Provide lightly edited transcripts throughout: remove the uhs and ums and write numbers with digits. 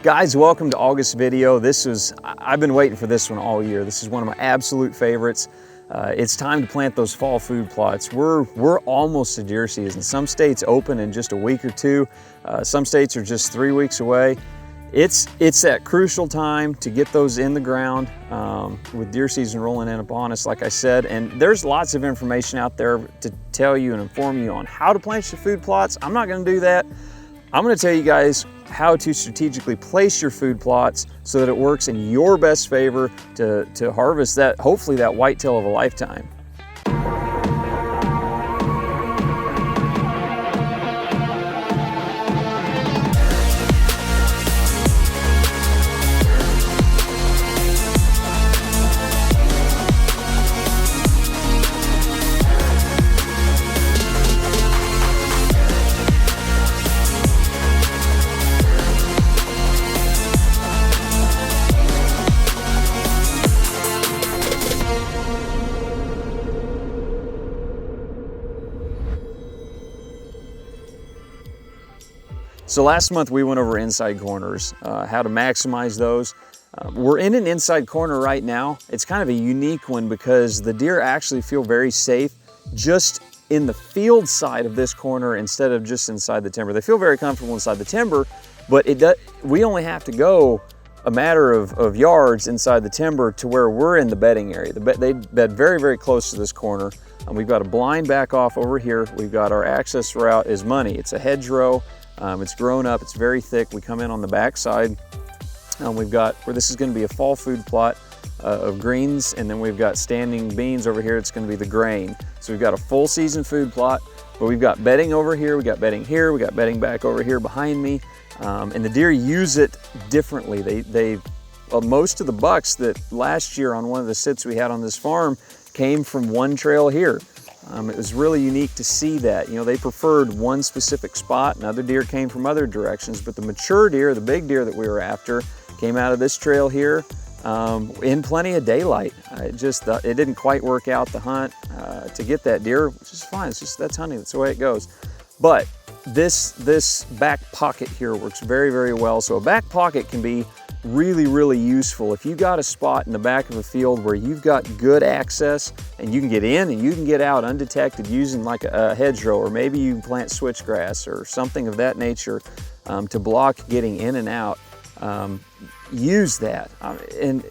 Guys, welcome to August's video. I've been waiting for this one all year. This is one of my absolute favorites. It's time to plant those fall food plots. We're almost to deer season. Some states open in just a week or two. Some states are just 3 weeks away. It's that crucial time to get those in the ground with deer season rolling in upon us, like I said. And there's lots of information out there to tell you and inform you on how to plant your food plots. I'm not gonna do that. I'm gonna tell you guys how to strategically place your food plots so that it works in your best favor to harvest that, hopefully that whitetail of a lifetime. So last month we went over inside corners, how to maximize those. We're in an inside corner right now. It's kind of a unique one because the deer actually feel very safe just in the field side of this corner instead of just inside the timber. They feel very comfortable inside the timber, but we only have to go a matter of yards inside the timber to where we're in the bedding area. They bed very, very close to this corner. We've got a blind back off over here. We've got our access route is money. It's a hedgerow. It's grown up, it's very thick. We come in on the back side. We've got where this is going to be a fall food plot of greens, and then we've got standing beans over here. It's going to be the grain. So we've got a full season food plot, but we've got bedding over here, we got bedding here, we got bedding back over here behind me. And the deer use it differently. Most of the bucks that last year on one of the sits we had on this farm came from one trail here. It was really unique to see that. You know, they preferred one specific spot and other deer came from other directions, but the mature deer, the big deer that we were after, came out of this trail here in plenty of daylight. It didn't quite work out the hunt to get that deer, which is fine. That's hunting, that's the way it goes. But this back pocket here works very, very well. So a back pocket can be really, really useful if you got a spot in the back of a field where you've got good access and you can get in and you can get out undetected using like a hedgerow, or maybe you can plant switchgrass or something of that nature to block getting in and out. Use that, and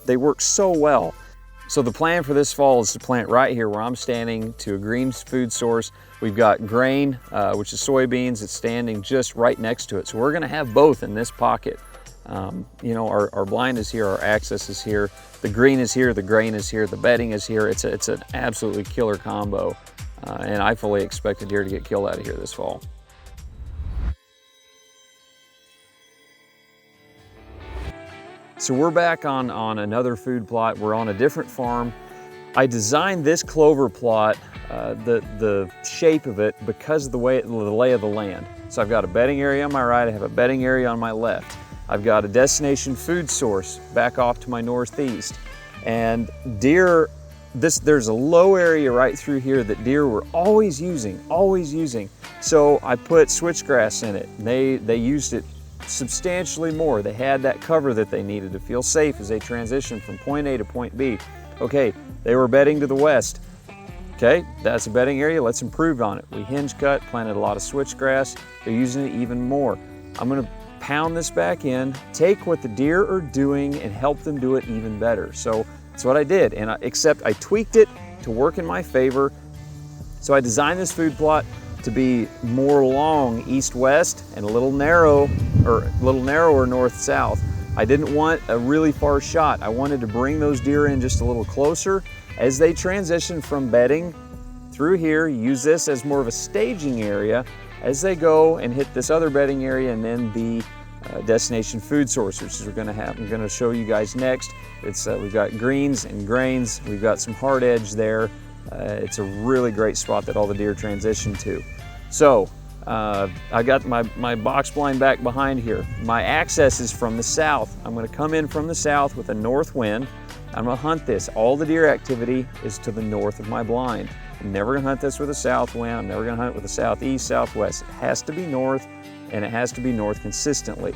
they work so well. So the plan for this fall is to plant right here where I'm standing to a green food source. We've got grain, which is soybeans. It's standing just right next to it. So we're gonna have both in this pocket. You know, our blind is here, our access is here, the green is here, the grain is here, the bedding is here. It's an absolutely killer combo, and I fully expect a deer to get killed out of here this fall. So we're back on another food plot. We're on a different farm. I designed this clover plot, the shape of it, because of the lay of the land. So I've got a bedding area on my right, I have a bedding area on my left. I've got a destination food source back off to my northeast. And deer, there's a low area right through here that deer were always using. So I put switchgrass in it. They used it substantially more. They had that cover that they needed to feel safe as they transitioned from point A to point B. Okay, they were bedding to the west. Okay, that's a bedding area, let's improve on it. We hinge cut, planted a lot of switchgrass. They're using it even more. I'm gonna pound this back in, take what the deer are doing and help them do it even better. So that's what I did, except I tweaked it to work in my favor. So I designed this food plot to be more long east-west and a little narrower north-south. I didn't want a really far shot. I wanted to bring those deer in just a little closer as they transition from bedding through here. Use this as more of a staging area as they go and hit this other bedding area, and then the destination food source, which I'm gonna show you guys next. We've got greens and grains. We've got some hard edge there. It's a really great spot that all the deer transition to. So I got my box blind back behind here. My access is from the south. I'm gonna come in from the south with a north wind. I'm gonna hunt this. All the deer activity is to the north of my blind. I'm never gonna hunt this with a south wind. I'm never gonna hunt with a southeast, southwest. It has to be north, and it has to be north consistently.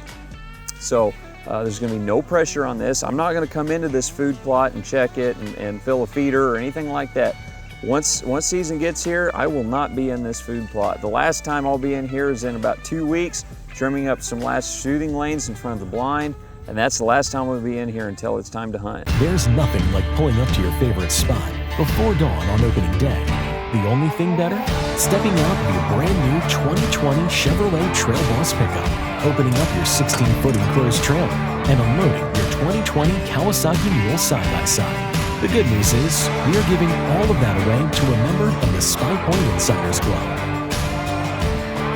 So there's gonna be no pressure on this. I'm not gonna come into this food plot and check it and fill a feeder or anything like that. Once season gets here, I will not be in this food plot. The last time I'll be in here is in about 2 weeks, trimming up some last shooting lanes in front of the blind, and that's the last time we'll be in here until it's time to hunt. There's nothing like pulling up to your favorite spot before dawn on opening day. The only thing better? Stepping out of your brand new 2020 Chevrolet Trail Boss pickup, opening up your 16-foot enclosed trailer, and unloading your 2020 Kawasaki Mule side-by-side. The good news is, we are giving all of that away to a member of the SPYPOINT Insiders Club.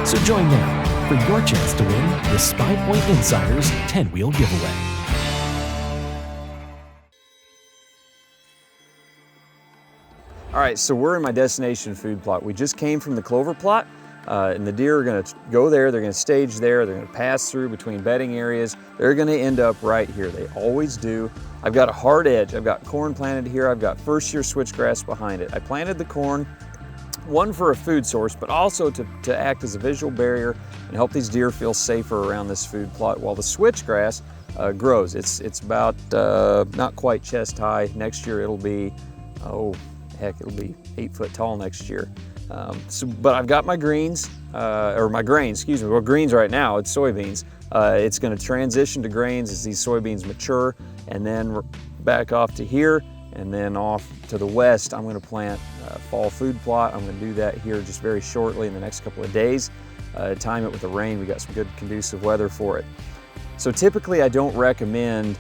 So join now for your chance to win the SPYPOINT Insiders 10-wheel giveaway. All right, so we're in my destination food plot. We just came from the clover plot, and the deer are gonna go there, they're gonna stage there, they're gonna pass through between bedding areas. They're gonna end up right here, they always do. I've got a hard edge, I've got corn planted here, I've got first-year switchgrass behind it. I planted the corn, one for a food source, but also to act as a visual barrier and help these deer feel safer around this food plot while the switchgrass grows. It's about not quite chest high. Next year it'll be, oh heck, it'll be 8 foot tall next year. But I've got my greens, or my grains, excuse me. Well, greens right now, it's soybeans. It's gonna transition to grains as these soybeans mature, and then back off to here, and then off to the west, I'm gonna plant a fall food plot. I'm gonna do that here just very shortly in the next couple of days. Time it with the rain. We got some good conducive weather for it. So typically I don't recommend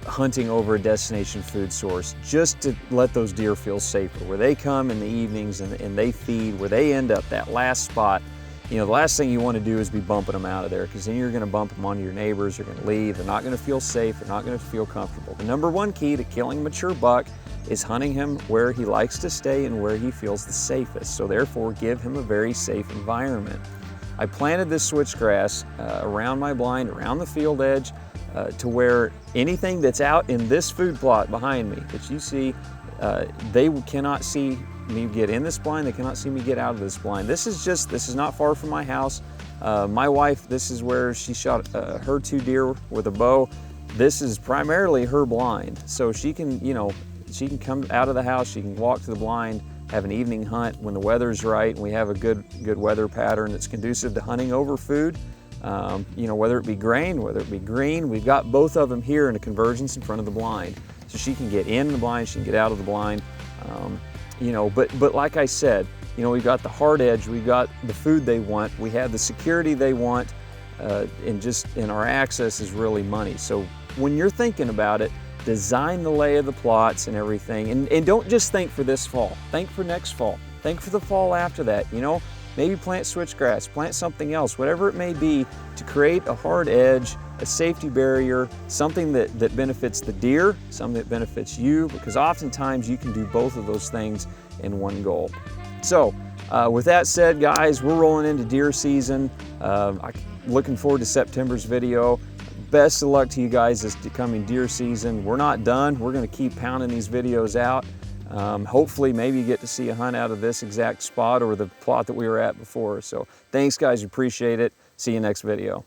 hunting over a destination food source, just to let those deer feel safer. Where they come in the evenings and they feed, where they end up, that last spot, you know, the last thing you want to do is be bumping them out of there, because then you're going to bump them onto your neighbors, they're going to leave, they're not going to feel safe, they're not going to feel comfortable. The number one key to killing a mature buck is hunting him where he likes to stay and where he feels the safest. So therefore, give him a very safe environment. I planted this switchgrass around my blind, around the field edge, to where anything that's out in this food plot behind me that you see, they cannot see me get in this blind, they cannot see me get out of this blind. This is not far from my house. My wife, this is where she shot her 2 deer with a bow. This is primarily her blind. So she can, you know, she can come out of the house, she can walk to the blind, have an evening hunt when the weather's right and we have a good weather pattern that's conducive to hunting over food. You know, whether it be grain, whether it be green, we've got both of them here in a convergence in front of the blind. So she can get in the blind, she can get out of the blind. You know, but like I said, you know, we've got the hard edge, we've got the food they want, we have the security they want, and our access is really money. So when you're thinking about it, design the lay of the plots and everything, and don't just think for this fall, think for next fall, think for the fall after that, you know. Maybe plant switchgrass, plant something else, whatever it may be, to create a hard edge, a safety barrier, something that benefits the deer, something that benefits you, because oftentimes you can do both of those things in one goal. So with that said, guys, we're rolling into deer season. I'm looking forward to September's video. Best of luck to you guys this coming deer season. We're not done. We're gonna keep pounding these videos out. Hopefully maybe you get to see a hunt out of this exact spot or the plot that we were at before. So thanks guys, appreciate it. See you next video.